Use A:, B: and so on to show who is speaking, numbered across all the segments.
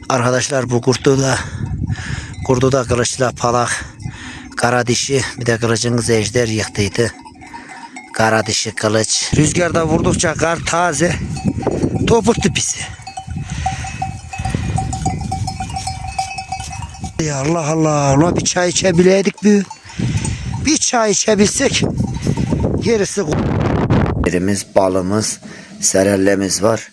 A: Arkadaşlar bu kurdu da kılıçla palak, kara dişi, bir de kılıcımız ejder yıktıydı. Kara dişi kılıç. Rüzgarda vurdukça kar taze, topuktu pisi. Ya Allah Allah, ona bir çay içebileydik bir. Bir çay içebilsek gerisi. Yerimiz, balımız, serellemiz var.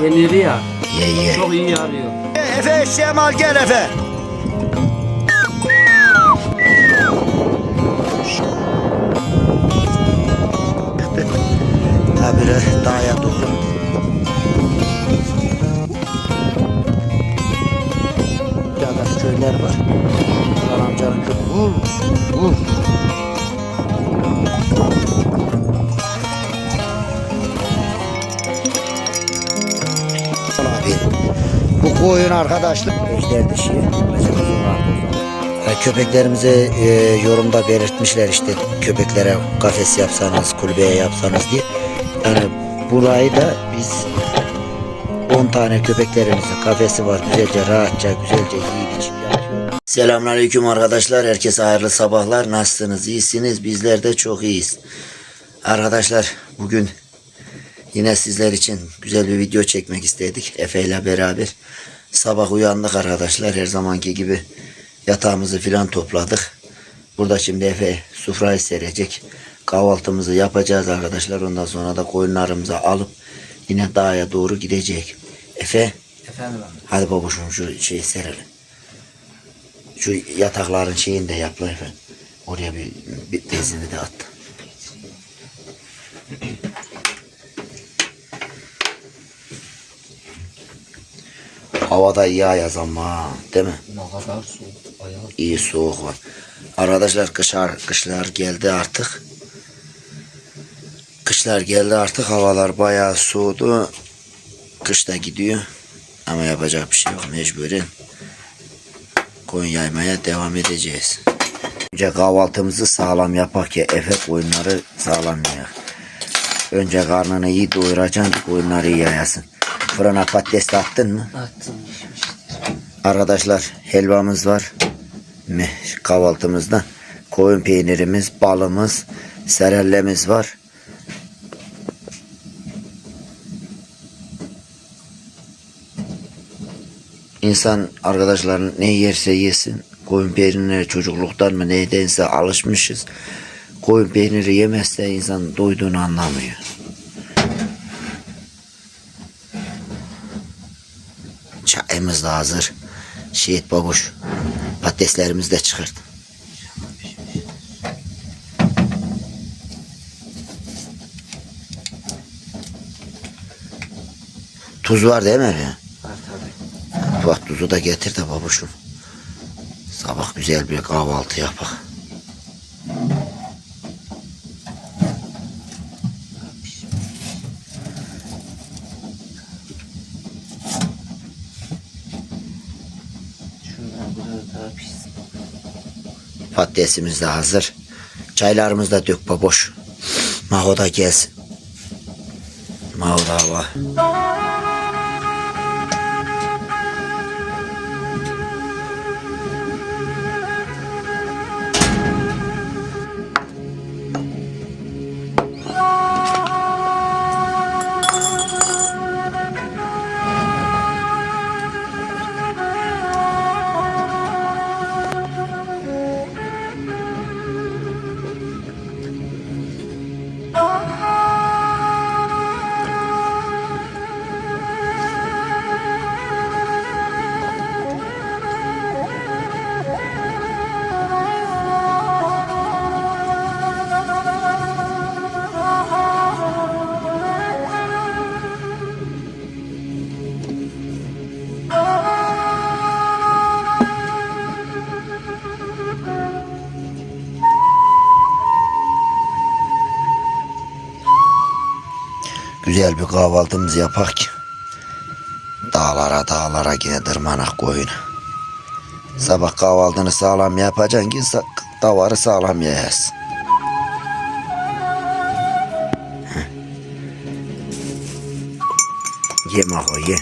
B: Peyniri ya.
A: Ye.
B: Çok iyi yarıyor.
A: Efe eşeğim al gel Efe. Habire dağa doğru. Burada köyler var. Ulan amcanın köyü. Vur. Bu koyun arkadaşlar ejder dişi. Köpeklerimize yorumda belirtmişler işte köpeklere kafes yapsanız, kulübeye yapsanız diye. Yani burayı da biz 10 tane köpeklerimizin kafesi var. Güzelce rahatça, güzelce yiyip içip yatıyor. Selamünaleyküm arkadaşlar. Herkese hayırlı sabahlar. Nasılsınız? İyisiniz? Bizler de çok iyiyiz. Arkadaşlar bugün yine sizler için güzel bir video çekmek istedik. Efe ile beraber. Sabah uyandık arkadaşlar. Her zamanki gibi yatağımızı filan topladık. Burada şimdi Efe sofrayı serecek. Kahvaltımızı yapacağız arkadaşlar. Ondan sonra da koyunlarımızı alıp yine dağa doğru gidecek. Efe.
B: Efendim abi.
A: Hadi babuşum şu şeyi serelim. Şu yatakların şeyini de yapla efendim. Oraya bir bezini de at. Havada iyi ayaz ama değil mi?
B: Ne kadar soğuk. Ayağı.
A: İyi soğuk var. Arkadaşlar kışlar geldi artık. Kışlar geldi artık. Havalar bayağı soğudu. Kış da gidiyor. Ama yapacak bir şey yok. Mecburen koyun yaymaya devam edeceğiz. Önce kahvaltımızı sağlam yapak ki Efe koyunları sağlam yer. Önce karnını iyi doyuracaksın ki koyunları iyi yayasın. Fırına patates de attın mı?
B: Attım.
A: Arkadaşlar helvamız var. Kahvaltımızda koyun peynirimiz, balımız, serellemiz var. İnsan arkadaşlar ne yerse yesin. Koyun peynirine çocukluktan mı neydense alışmışız. Koyun peyniri yemezse insan doyduğunu anlamıyor. Çayımız da hazır. Şehit babuş. Patateslerimizi de çıkart. Tuz var değil mi efendim?
B: Var tabii.
A: Bak tuzu da getir de babuşum. Sabah güzel bir kahvaltı yapak. Patatesimiz de hazır. Çaylarımız da dök baboş. Maho da gelsin. Maho da var. güzel bir kahvaltımızı yapak ki dağlara yine tırmanak koyun. Sabah kahvaltını sağlam yapacaksın ki davarı sağlam yiyersin. Ye Maho ye.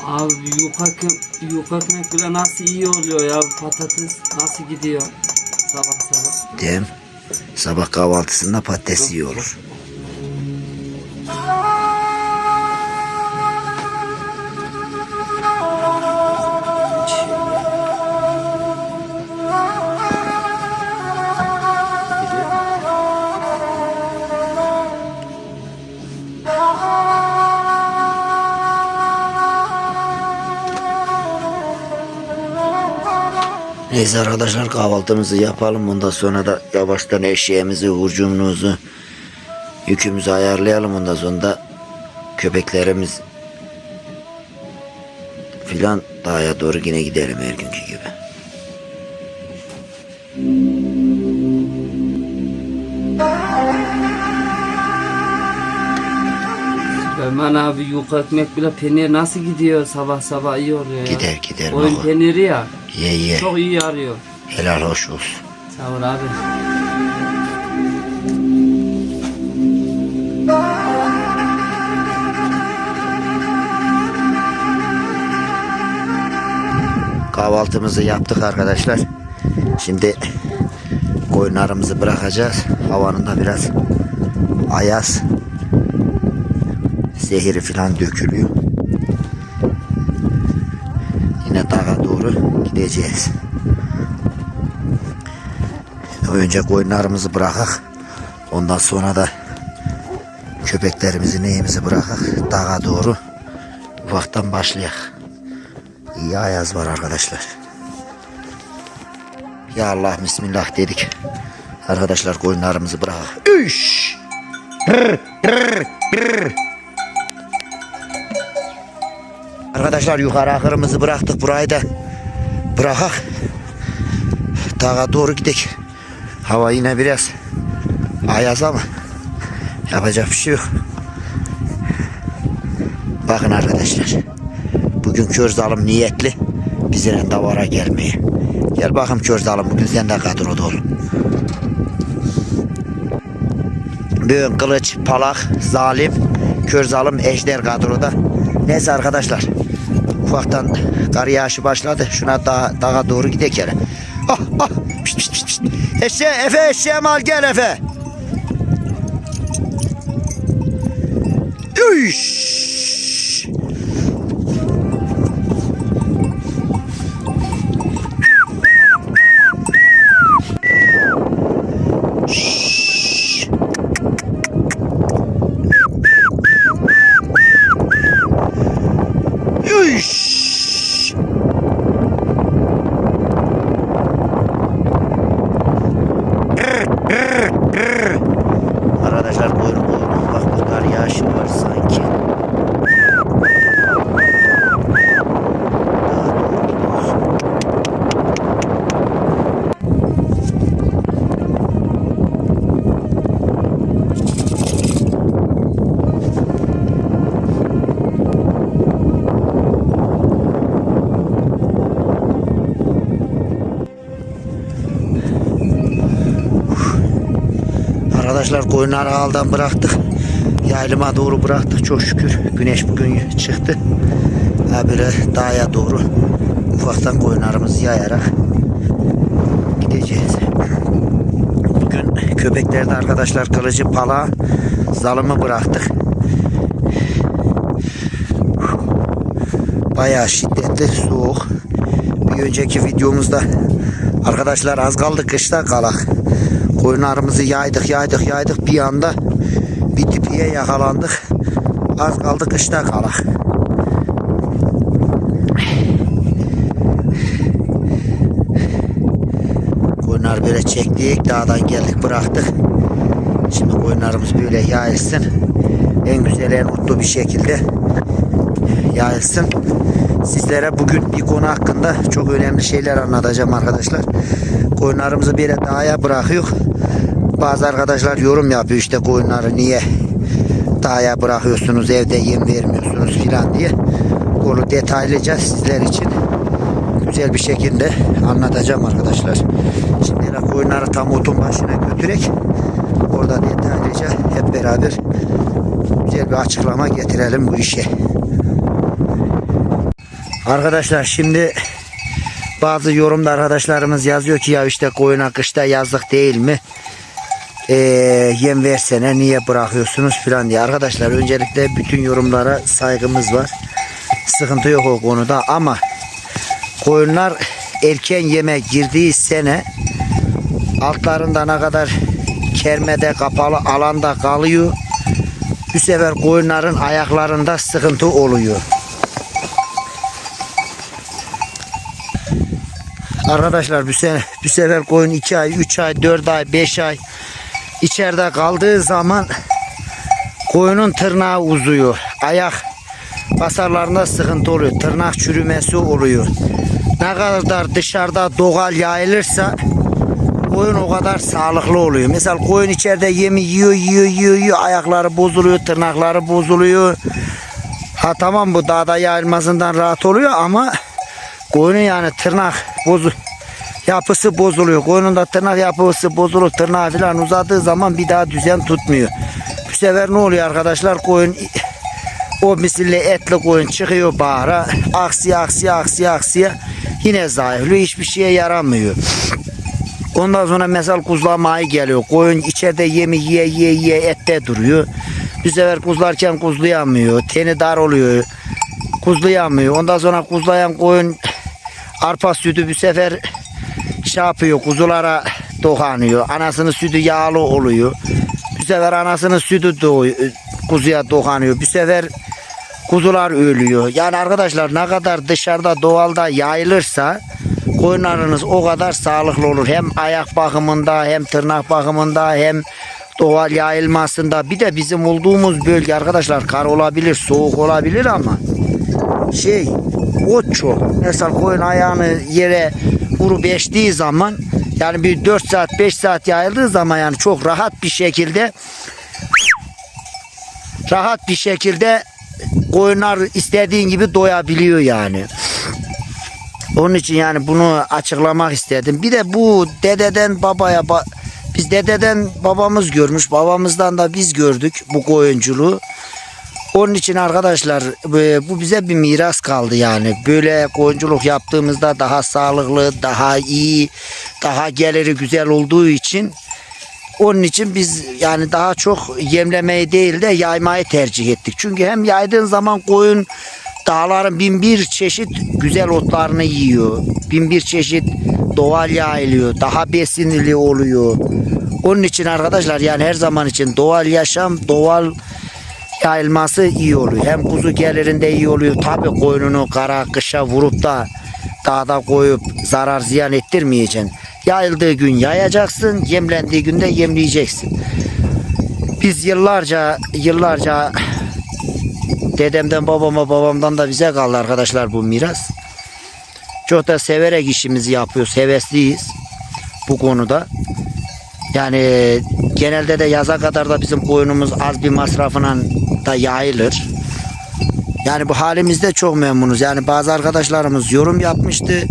B: Abi yuka ekmek bile nasıl iyi oluyor ya, patates nasıl gidiyor sabah sabah.
A: Değil mi? Sabah kahvaltısında patates iyi olur. Neyse arkadaşlar, kahvaltımızı yapalım. Ondan sonra da yavaştan eşeğimizi, hurcunluğumuzu, yükümüzü ayarlayalım. Ondan sonra da köpeklerimiz filan dağa doğru yine gidelim her günkü gibi.
B: Süleyman abi yuka ekmek bile peynir nasıl gidiyor sabah sabah, iyi oluyor ya.
A: Gider
B: Koyun
A: Maho.
B: peyniri ya.
A: Ye.
B: Çok iyi yarıyor.
A: Helal hoş olsun.
B: Sağ ol abi.
A: Kahvaltımızı yaptık arkadaşlar. Şimdi koyunlarımızı bırakacağız. Havanın da biraz ayaz. Zehiri falan dökülüyor. Yine dağa doğru gideceğiz. Önce koyunlarımızı bırakak. Ondan sonra da köpeklerimizi, neyimizi bırakak. Dağa doğru ufaktan başlayak. İyi ayaz var arkadaşlar. Ya Allah bismillah dedik. Arkadaşlar koyunlarımızı bırakak. Üş! Arkadaşlar yukarı ahırımızı bıraktık. Burayı da bırakak. Dağa doğru gidelim. Hava yine biraz ayaz ama yapacak bir şey yok. Bakın arkadaşlar. Bugün kör zalim niyetli bizden davara gelmeye. Gel bakayım kör zalim, bugün sen de kadroda ol. Bugün kılıç, palak, zalim, kör zalim, ejder kadroda. Neyse arkadaşlar. Ufaktan kar yağışı başladı. Şuna dağa doğru gidelim. Ah. Pişt. Efe eşeğimi al gel Efe. Üş. Arkadaşlar buyurun bak bu kar yağışı var sanki. Arkadaşlar koyunları ağaldan bıraktık. Yaylıma doğru bıraktık çok şükür. Güneş bugün çıktı. Böyle dağa doğru ufaktan koyunlarımızı yayarak gideceğiz. Bugün köpeklerde arkadaşlar kılıcı, pala, zalımı bıraktık. Bayağı şiddetli soğuk. Bir önceki videomuzda arkadaşlar az kaldı kışta kalak. Koyunlarımızı yaydık. Bir anda bir tipiye yakalandık. Az kaldı kışta kalak. Koyunlar böyle çektik. Dağdan geldik bıraktık. Şimdi koyunlarımız böyle yayılsın. En güzel, en mutlu bir şekilde yayılsın. Sizlere bugün bir konu hakkında çok önemli şeyler anlatacağım arkadaşlar. Koyunlarımızı bir yere dağa bırakıyor. Bazı arkadaşlar yorum yapıyor, işte koyunları niye dağa bırakıyorsunuz, evde yem vermiyorsunuz filan diye. Onu detaylıca sizler için güzel bir şekilde anlatacağım arkadaşlar. Şimdi koyunları tam otun başına götürerek orada detaylıca hep beraber güzel bir açıklama getirelim bu işe. Arkadaşlar şimdi bazı yorumda arkadaşlarımız yazıyor ki ya işte koyuna kışta yazlık değil mi? Yem versene niye bırakıyorsunuz filan diye. Arkadaşlar öncelikle bütün yorumlara saygımız var. Sıkıntı yok o konuda ama koyunlar erken yeme girdiği sene altlarında ne kadar kermede kapalı alanda kalıyor. Bu sefer koyunların ayaklarında sıkıntı oluyor. Arkadaşlar bu sefer koyun 2 ay, 3 ay, 4 ay, 5 ay içeride kaldığı zaman koyunun tırnağı uzuyor. Ayak basarlarında sıkıntı oluyor. Tırnak çürümesi oluyor. Ne kadar dışarıda doğal yayılırsa koyun o kadar sağlıklı oluyor. Mesela koyun içeride yemi yiyor, ayakları bozuluyor, tırnakları bozuluyor. Ha tamam, bu dağda yayılmasından rahat oluyor ama koyunun yani tırnak yapısı bozuluyor. Koyunun da tırnak yapısı bozulup tırnağı falan uzadığı zaman bir daha düzen tutmuyor. Bu sefer ne oluyor arkadaşlar? Koyun, o misille etli koyun çıkıyor bahara, aksiye yine zayıflıyor, hiçbir şeye yaramıyor. Ondan sonra mesela kuzlamayı geliyor. Koyun içeride yemi yiye ette duruyor. Bu sefer kuzlarken kuzlayamıyor. Teni dar oluyor. Kuzlayamıyor. Ondan sonra kuzlayan koyun arpa sütü bu sefer şey yapıyor, kuzulara dokanıyor. Anasının sütü yağlı oluyor. Bu sefer anasının sütü kuzuya dokanıyor. Bu sefer kuzular ölüyor. Yani arkadaşlar ne kadar dışarıda doğalda yayılırsa koyunlarınız o kadar sağlıklı olur. Hem ayak bakımında, hem tırnak bakımında, hem doğal yayılmasında. Bir de bizim olduğumuz bölge arkadaşlar kar olabilir, soğuk olabilir ama ot çok. Mesela koyun ayağını yere vurup eştiği zaman, yani bir 4 saat 5 saat yayıldığı zaman yani çok rahat bir şekilde koyunlar istediğin gibi doyabiliyor yani. Onun için yani bunu açıklamak istedim. Bir de bu dededen babaya biz dededen babamız görmüş, babamızdan da biz gördük bu koyunculuğu. Onun için arkadaşlar bu bize bir miras kaldı yani. Böyle koyunculuk yaptığımızda daha sağlıklı, daha iyi, daha geliri güzel olduğu için, onun için biz yani daha çok yemlemeyi değil de yaymayı tercih ettik. Çünkü hem yaydığın zaman koyun dağların bin bir çeşit güzel otlarını yiyor. Bin bir çeşit doğal yayılıyor. Daha besinli oluyor. Onun için arkadaşlar yani her zaman için doğal yaşam, doğal yayılması iyi oluyor. Hem kuzu gelirinde iyi oluyor. Tabii koyununu kara kışa vurup da dağda koyup zarar ziyan ettirmeyeceksin. Yayıldığı gün yayacaksın, yemlendiği günde yemleyeceksin. Biz yıllarca dedemden babamdan da bize kaldı arkadaşlar bu miras. Çok da severek işimizi yapıyoruz, hevesliyiz bu konuda. Yani genelde de yaza kadar da bizim koyunumuz az bir masrafına da yayılır. Yani bu halimizde çok memnunuz. Yani bazı arkadaşlarımız yorum yapmıştı.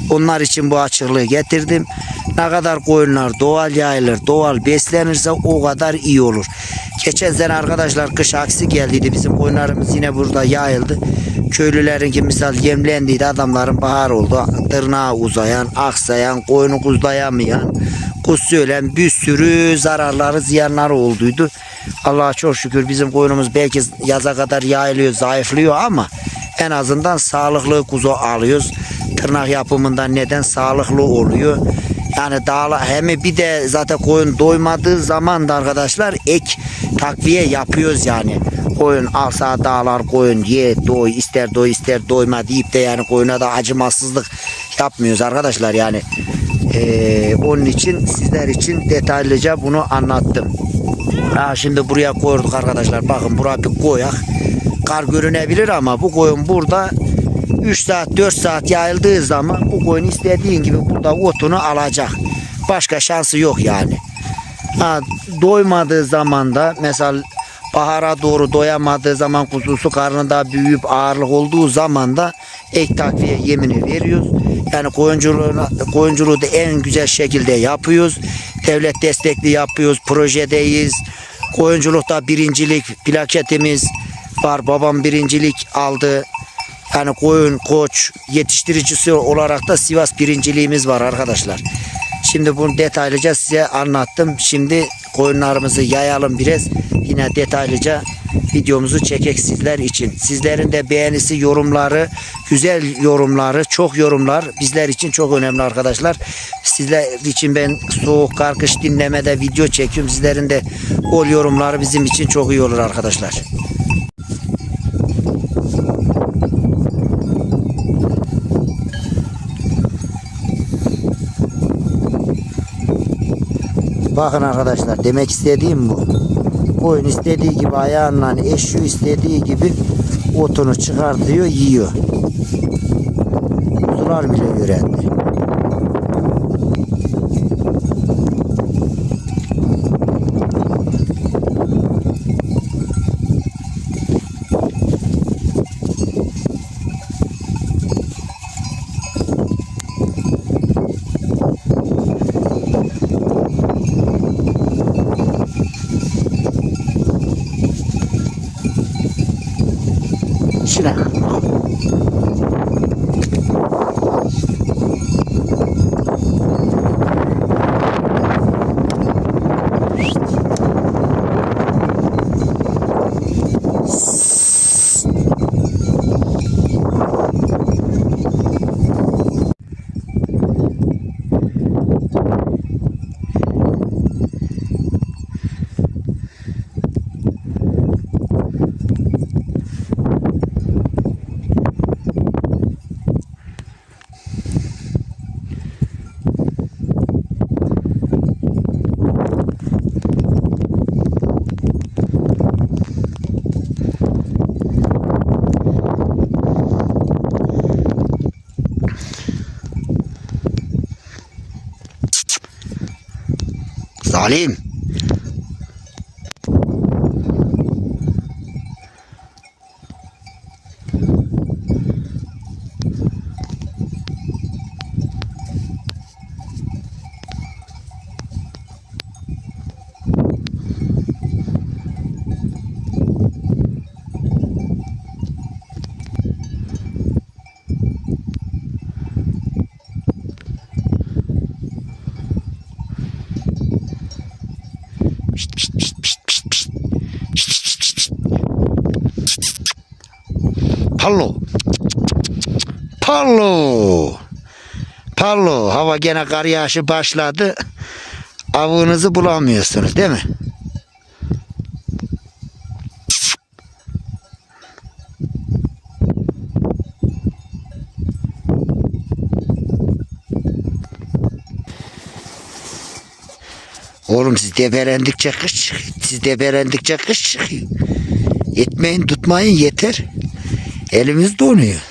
A: Onlar için bu açıklığı getirdim. Ne kadar koyunlar doğal yayılır, doğal beslenirse o kadar iyi olur. Geçen sene arkadaşlar kış aksi geldiydi. Bizim koyunlarımız yine burada yayıldı. Köylülerinki misal yemlendiydi. Adamların bahar oldu. Tırnağı uzayan, aksayan, koyunu kuzlayamayan, kuzu ölen bir sürü zararları, ziyanları olduydu. Allah'a çok şükür bizim koyunumuz belki yaza kadar yayılıyor, zayıflıyor ama en azından sağlıklı kuzu alıyoruz. Tırnak yapımından neden sağlıklı oluyor. Yani hem bir de zaten koyun doymadığı zaman da arkadaşlar ek takviye yapıyoruz yani. Koyun alsa dağlar koyun ye doy, ister doy ister doyma deyip de yani koyuna da acımasızlık yapmıyoruz arkadaşlar yani. Onun için sizler için detaylıca bunu anlattım. Şimdi buraya koyduk arkadaşlar. Bakın buraya bir koyak. Kar görünebilir ama bu koyun burada 3 saat 4 saat yayıldığı zaman bu koyun istediğin gibi burada otunu alacak. Başka şansı yok yani. Ha, doymadığı zaman da mesela bahara doğru doyamadığı zaman kuzusu karnında büyüyüp ağırlık olduğu zaman da ek takviye yemini veriyoruz. Yani koyunculuğu da en güzel şekilde yapıyoruz. Devlet destekli yapıyoruz. Projedeyiz. Koyunculukta birincilik plaketimiz var. Babam birincilik aldı. Yani koyun koç yetiştiricisi olarak da Sivas birinciliğimiz var arkadaşlar. Şimdi bunu detaylıca size anlattım. Şimdi koyunlarımızı yayalım biraz. Yine detaylıca videomuzu çekek sizler için. Sizlerin de beğenisi, yorumları, güzel yorumları, çok yorumlar bizler için çok önemli arkadaşlar. Sizler için ben soğuk, karkış dinlemede video çekiyorum. Sizlerin de bol yorumları bizim için çok iyi olur arkadaşlar. Bakın arkadaşlar, demek istediğim bu. Koyun istediği gibi ayağıyla eşiyor, istediği gibi otunu çıkartıyor, yiyor. Kuzular bile öğrendi. Şuna. Zalim. Pallo. Pallo. Pallo. Hava gene kar yağışı başladı. Avınızı bulamıyorsunuz değil mi? Oğlum siz debelendikçe kış çıkıyor. Siz debelendikçe kış çıkıyor. Etmeyin tutmayın yeter. Elimiz donuyor.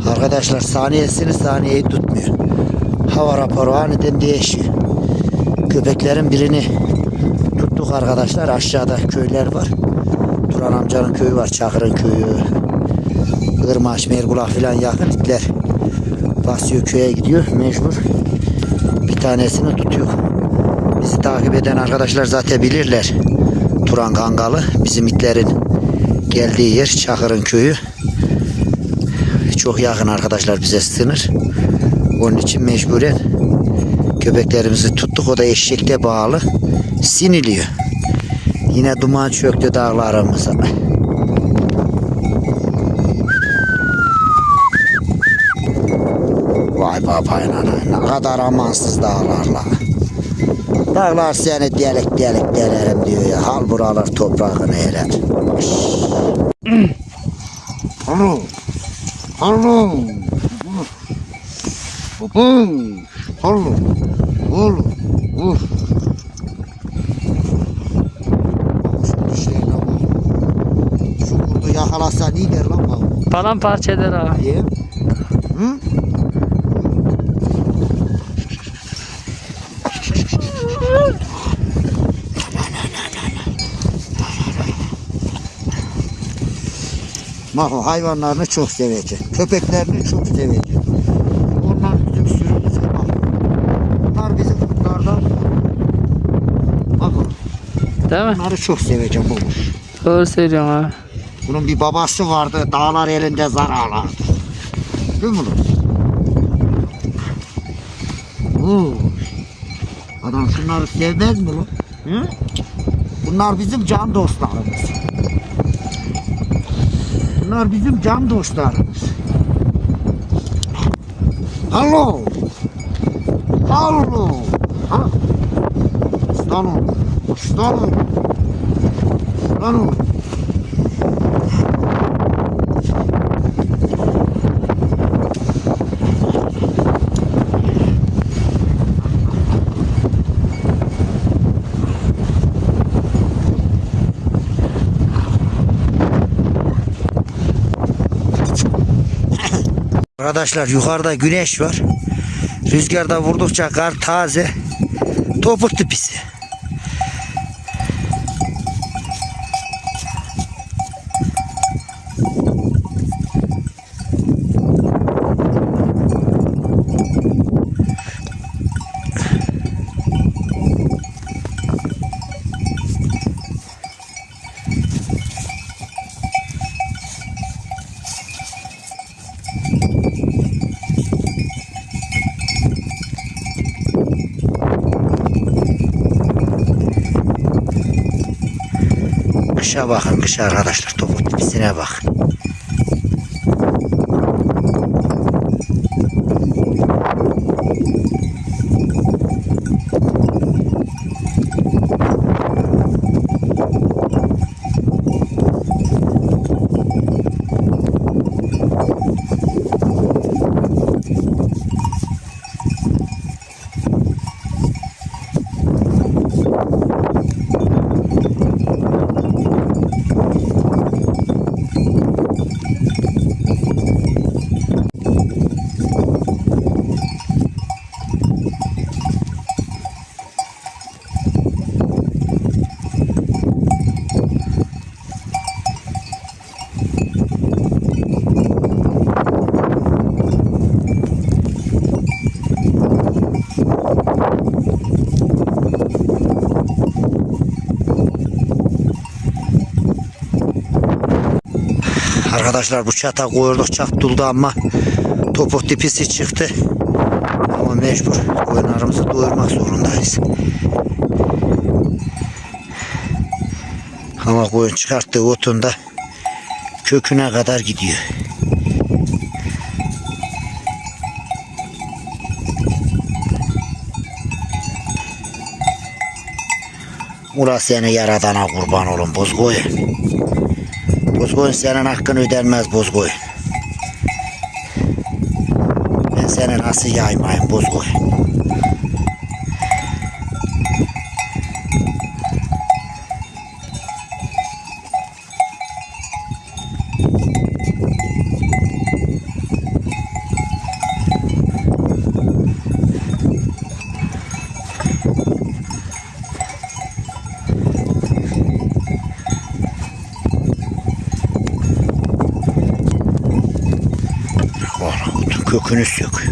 A: Arkadaşlar saniyesini saniyeyi tutmuyor. Hava raporu aniden değişiyor. Köpeklerin birini tuttuk arkadaşlar. Aşağıda köyler var. Turan amcanın köyü var. Çakır'ın köyü. Irmaş, Mergulak filan yakın. İtler basıyor, köye gidiyor. Mecbur. Bir tanesini tutuyor. Bizi takip eden arkadaşlar zaten bilirler. Turan Kangalı. Bizim itlerin geldiği yer Çakır'ın köyü. Çok yakın arkadaşlar bize sınır. Onun için mecburen köpeklerimizi tuttuk. O da eşekte bağlı. Siniliyor. Yine duman çöktü dağlarımıza. Vay baba, ne kadar amansız dağlarla. Dağlar seni delik delik delerim diyor ya. Hal buralar toprağını erer.
C: Alo. Alo. Alo. Alo. Uf. Şu şey lan bu. Şu kurdu yakalasa iyi der lan bu.
B: Paramparça eder ha.
C: Niye? Hı? Bak o hayvanlarını çok sevecek. Köpeklerini çok sevecek. Onlar bizim sürümüze bak. Bunlar bizim kurtlardan. Bak o.
B: Değil mi?
C: Bunları çok seveceğim bu.
B: Doğru söylüyorsun abi.
C: Bunun bir babası vardı. Dağlar elinde zar ağlardı. Değil mi bunu? Oo. Adam şunları sevmez mi lan? Hı? Bunlar bizim can dostlarımız. Bunlar bizim can dostlarımız. Alo. Alo. Ha? Aslanım. Aslanım. Aslanım.
A: Arkadaşlar yukarıda güneş var. Rüzgarda vurdukça kar taze. Topuk tipisi. Kışa bakın, kışa arkadaşlar, topuk tipisine bakın. Arkadaşlar bu çata koyurduk, çaktuldu ama topuk tipisi çıktı. Ama mecbur koyunlarımızı doyurmak zorundayız. Ama koyun çıkarttığı otunda köküne kadar gidiyor. Ula seni yaradana kurban olun bozkoyun. Bozkoyun senin hakkını ödenmez bozkoyun. Ben seni nasıl yaymayayım bozkoyun. Kökünü sök.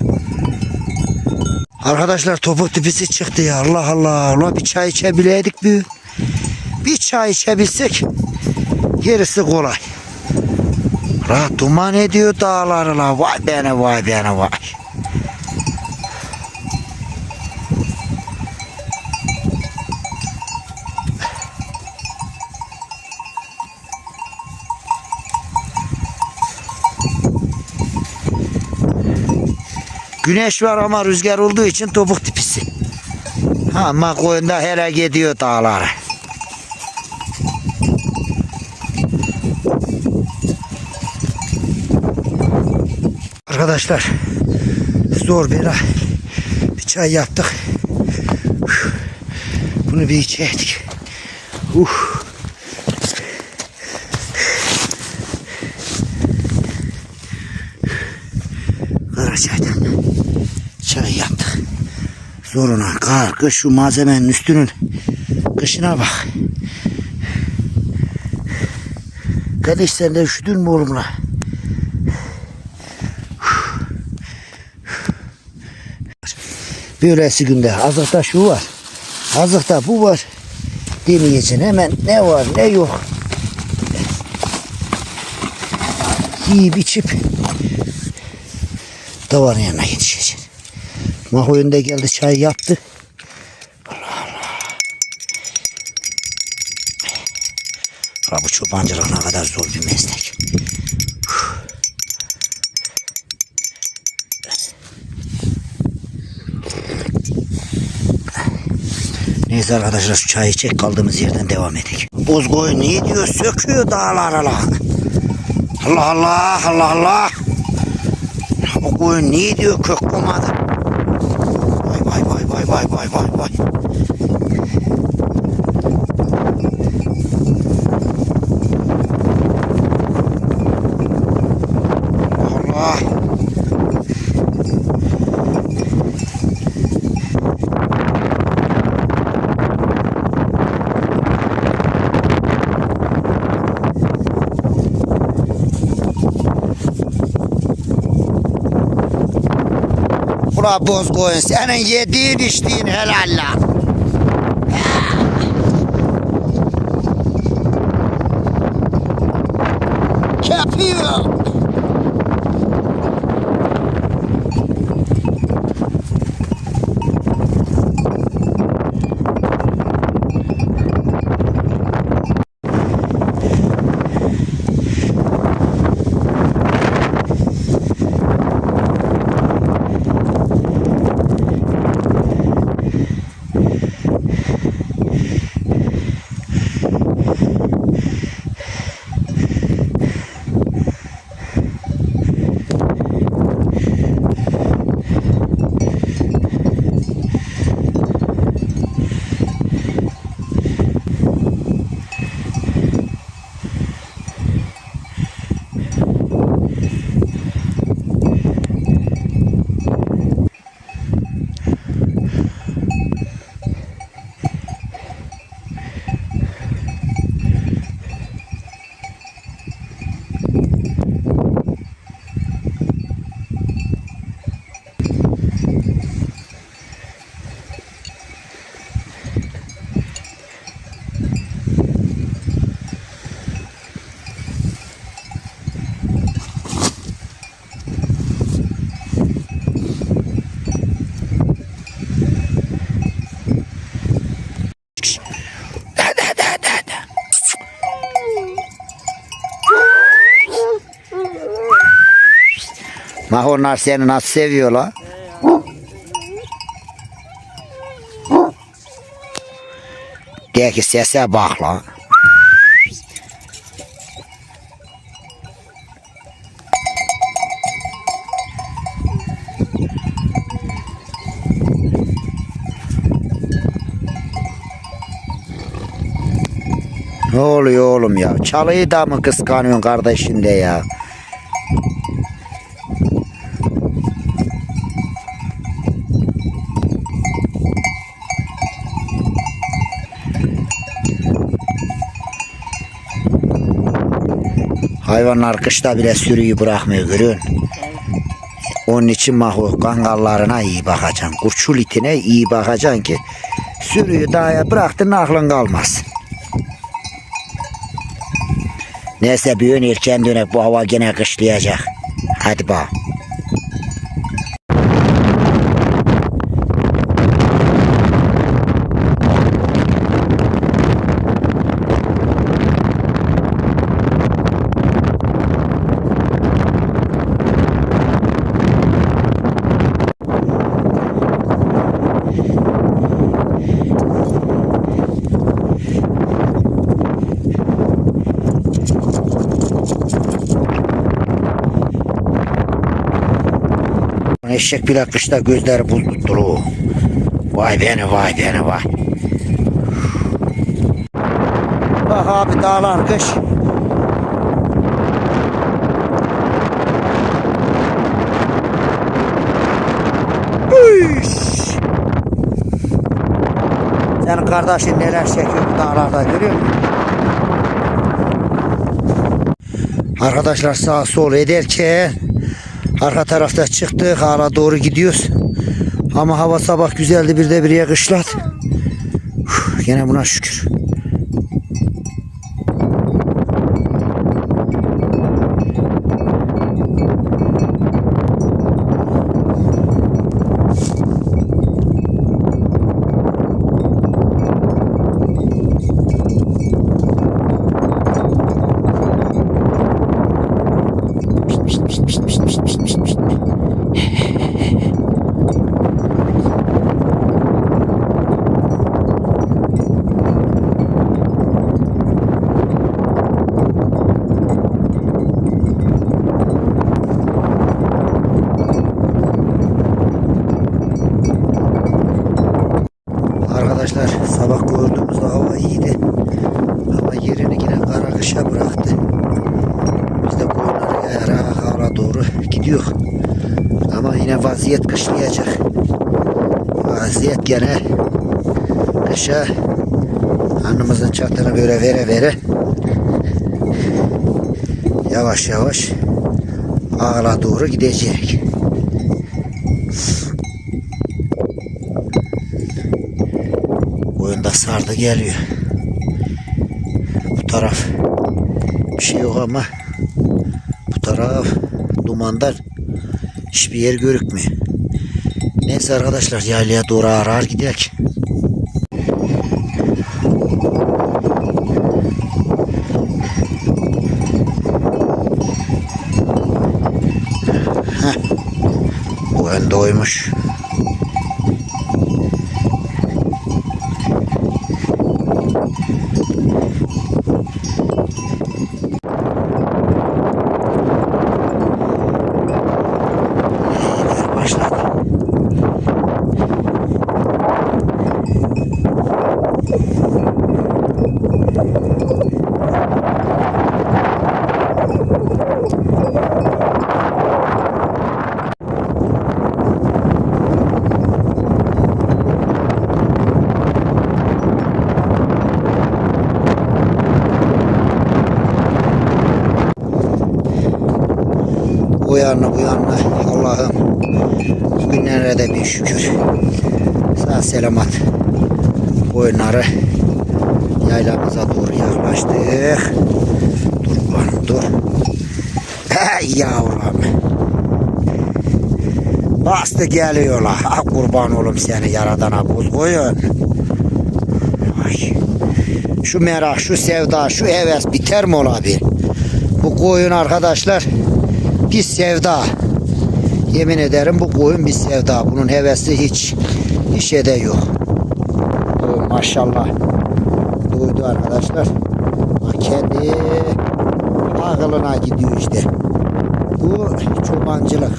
A: Arkadaşlar topuk tipisi çıktı ya. Allah Allah. Ulan bir çay içebileydik bir. Bir çay içebilsek gerisi kolay. Rahat duman ediyor dağları la. Vay beni vay beni vay. Güneş var ama rüzgar olduğu için topuk tipisi. Ama koyun da hele gidiyor dağlara. Arkadaşlar zor bir çay yaptık. Bunu bir içeydik. Karaçay'dan çay yaptık. Zoruna kar, kış, şu malzemenin üstünün kışına bak. Kardeş sen de üşüdün mü oğlum la? Böylesi günde azıkta şu var. Azıkta bu var. Demeyeceksin hemen ne var ne yok. Yiyip içip davarın yanına yetişeceksin. Mahoyun da geldi çay yaptı. Allah Allah. Ha, bu çobancılık ne kadar zor bir meslek. Neyse arkadaşlar şu çayı çek kaldığımız yerden devam edelim. Bozkoyun ne diyor söküyor dağlara la. Allah Allah Allah Allah. O koyun ne diyor kök komadı. Vay vay vay vay vay vay vay vay. Allah. Ula bozkoyun senin yediğin içtiğin helal lan. Kepiyor. Mahonlar seni nasıl seviyor la? De ki sese bak la. Ne oluyor oğlum ya? Çalıyı da mı kıskanıyorsun kardeşin de ya? Hayvanlar kışta bile sürüyü bırakmıyor görüyorsun. Onun için mahu kangallarına iyi bakacaksın. Kurçul itine iyi bakacaksın ki sürüyü dağa bıraktın aklın kalmaz. Neyse bir ön erken dönek bu hava gene kışlayacak. Hadi bak. Eşek bile kışta gözleri buz tuttu. Vay beni vay beni vay. Bak abi dağlar kış. Senin kardeşin neler çekiyor bu dağlarda görüyor musun? Arkadaşlar sağ sol ederken arka tarafta çıktık, hala doğru gidiyoruz. Ama hava sabah güzeldi, birdenbire kışladı. Gene buna şükür. Arkadaşlar sabah gördüğümüzde hava iyiydi. Ama yerini yine kara kışa bıraktı. Biz de koyunları yayarak hala doğru gidiyor. Ama yine vaziyet kışlayacak. Vaziyet gene kışa alnımızın çatını böyle vere vere yavaş yavaş ağla doğru gidecek. Koyun da sardı geliyor. Bu taraf bir şey yok ama bu taraf dumandan hiçbir yer görükmüyor. Neyse arkadaşlar yaylaya doğru arar gidelim. Bu ön doymuş. Başladı. O yana bu yana Allah'ım bugünlere de bir şükür. Sağ selamet koyunları yaylamıza doğru yaklaştık. Dur oğlum dur. Hey yavrum. Bastı geliyorlar. Ah kurban oğlum seni yaradana buz koyun. Ay. Şu merak, şu sevda, şu heves biter mi ola bir? Bu koyun arkadaşlar bir sevda. Yemin ederim bu koyun bir sevda. Bunun hevesi hiç şeyde yok. Maşallah. Doydu arkadaşlar. Kendi ağılına gidiyor işte. Bu çobancılık.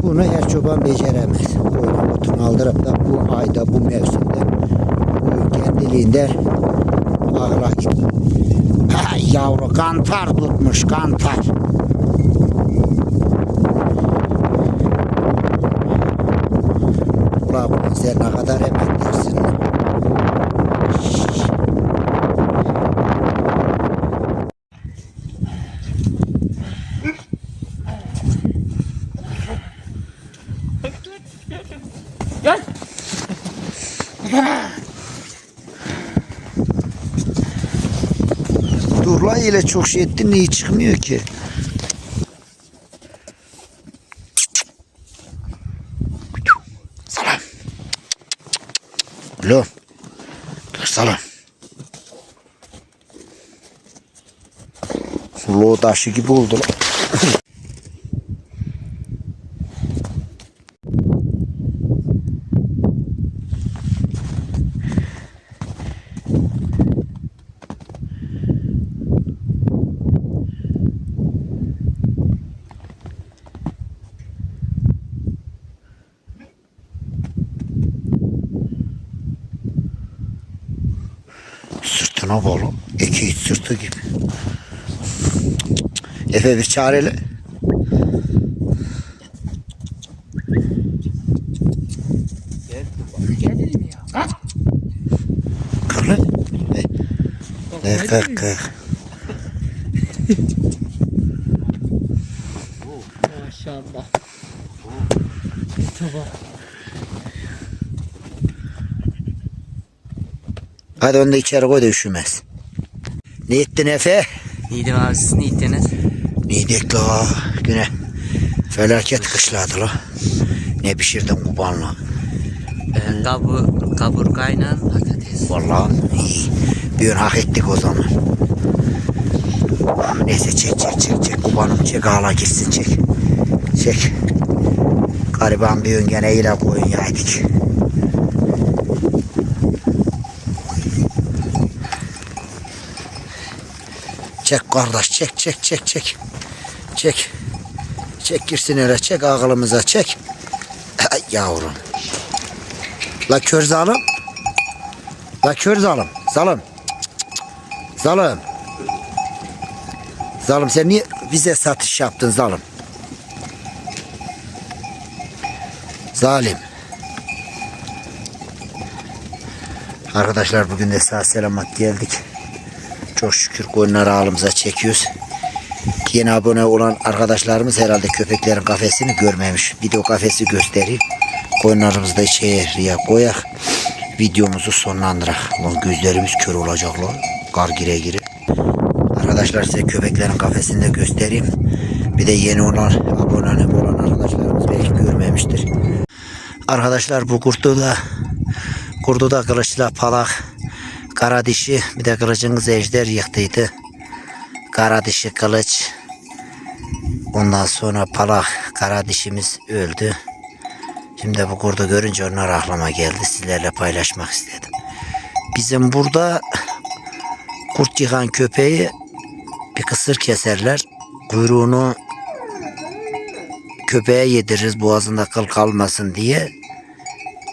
A: Bunu her çoban beceremez. Koyuna otunu aldırıp da bu ayda bu mevsimde koyun kendiliğinden ağıla gidiyor. Ha yavru kantar tutmuş kantar. Ulan sen ne kadar emek dersin.
B: Gel.
A: Dur lan ile çok şey ettin niye çıkmıyor ki? Salam. Alo. Dur salam. Sulu taşı gibi oldu lan. Şuna bak oğlum. İki iç sırtı gibi. Efe bir çareli.
B: Gelir mi ya? Kaç.
A: Kalk lan. Kalk.
B: Maşallah. Tamam.
A: Hadi onu da içeri koy da üşümez. Ne ettin Efe?
B: İyiydim abi, siz ne ettiniz?
A: Neydik la? Güne felaket kışladı la. Ne pişirdin kubanla?
B: Kaburgayla patates.
A: Vallahi iyi. Bir gün hak ettik o zaman. Neyse çek kubanım, çek, ağla girsin, çek. Gariban bir gün gene ile koyun yaydık. Çek kardeş, çek. Çek girsin öyle, çek ağılımıza, çek. Ay yavrum. La kör zalim. Zalim sen niye bize satış yaptın zalim? Zalim. Arkadaşlar bugün de sağ selamet geldik. Çok şükür koyunları ağımıza çekiyoruz. Yeni abone olan arkadaşlarımız herhalde köpeklerin kafesini görmemiş. Video kafesi göstereyim. Koyunlarımızı da içeriye koyak. Videomuzu sonlandırak. Lan gözlerimiz kör olacak lan. Kar gire. Arkadaşlar size köpeklerin kafesini de göstereyim. Bir de yeni olan abone olan arkadaşlarımız belki görmemiştir. Arkadaşlar bu kurdu da kılıçla palak, kara dişi, bir de kılıcımız ejder yıktıydı. Kara dişi kılıç. Ondan sonra palak kara dişimiz öldü. Şimdi bu kurdu görünce onlar aklıma geldi. Sizlerle paylaşmak istedim. Bizim burada kurt yıkan köpeği bir kısır keserler. Kuyruğunu köpeğe yediririz boğazında kıl kalmasın diye.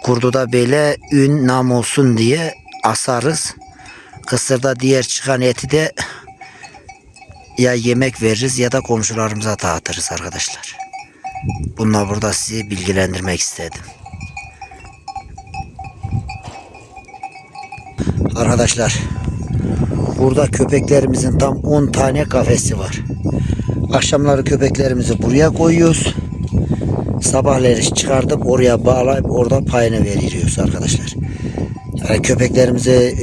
A: Kurdu da böyle ün nam olsun diye asarız. Kısırda diğer çıkan eti de ya yemek veririz ya da komşularımıza dağıtırız arkadaşlar. Bununla burada sizi bilgilendirmek istedim. Arkadaşlar burada köpeklerimizin tam 10 tane kafesi var. Akşamları köpeklerimizi buraya koyuyoruz. Sabahları çıkartıp oraya bağlayıp orada payını veriyoruz arkadaşlar. Yani köpeklerimizi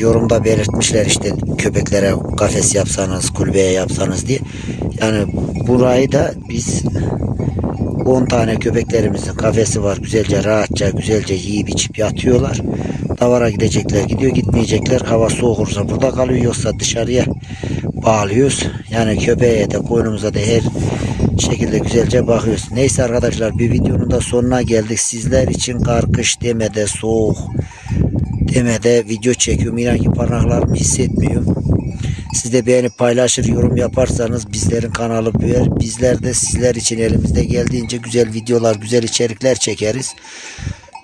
A: yorumda belirtmişler işte köpeklere kafes yapsanız, kulübeye yapsanız diye. Yani burayı da biz 10 tane köpeklerimizin kafesi var. Güzelce rahatça güzelce yiyip içip yatıyorlar. Davara gidecekler gidiyor, gitmeyecekler. Hava soğuk olursa burada kalıyor, yoksa dışarıya bağlıyoruz. Yani köpeğe de koyunumuza da her şekilde güzelce bakıyoruz. Neyse arkadaşlar, bir videonun da sonuna geldik. Sizler için kış demede, soğuk demede video çekiyorum. İnan ki parmaklarımı hissetmiyorum. Siz de beğenip paylaşır, yorum yaparsanız bizlerin kanalı büyür. Bizler de sizler için elimizde geldiğince güzel videolar, güzel içerikler çekeriz.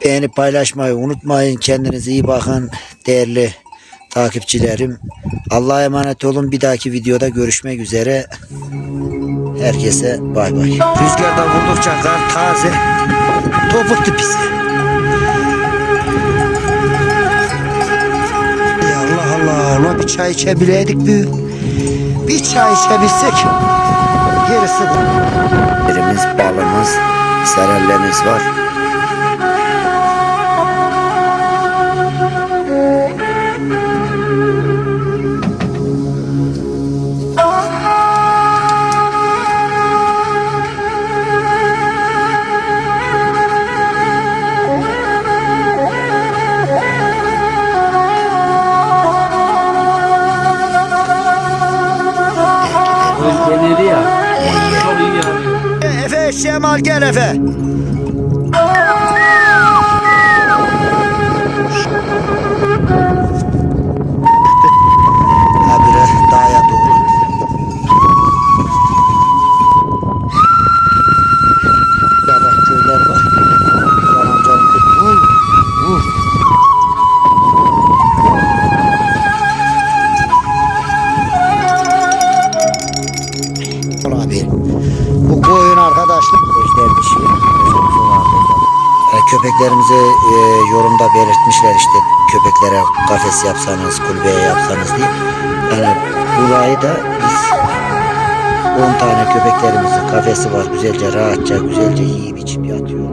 A: Beğenip paylaşmayı unutmayın. Kendinize iyi bakın değerli takipçilerim. Allah'a emanet olun. Bir dahaki videoda görüşmek üzere. Herkese bay bay. Rüzgarda vurdukça kar taze. Topuktu pisi. Allah bir çay içebileydik bir çay içebilsek gerisi bu. Birimiz balımız, serellemiz var.
B: Geneli ya. Çok iyi yani.
A: Efe Şemal gel Efe. Habire dağa doğru. Burada köyler var. Güzel amcanın köyü. köpeklerimizi yorumda belirtmişler işte köpeklere kafes yapsanız, kulübeye yapsanız diye. Yani burayı da biz 10 tane köpeklerimizin kafesi var. Güzelce rahatça, güzelce yiyip içip yatıyor.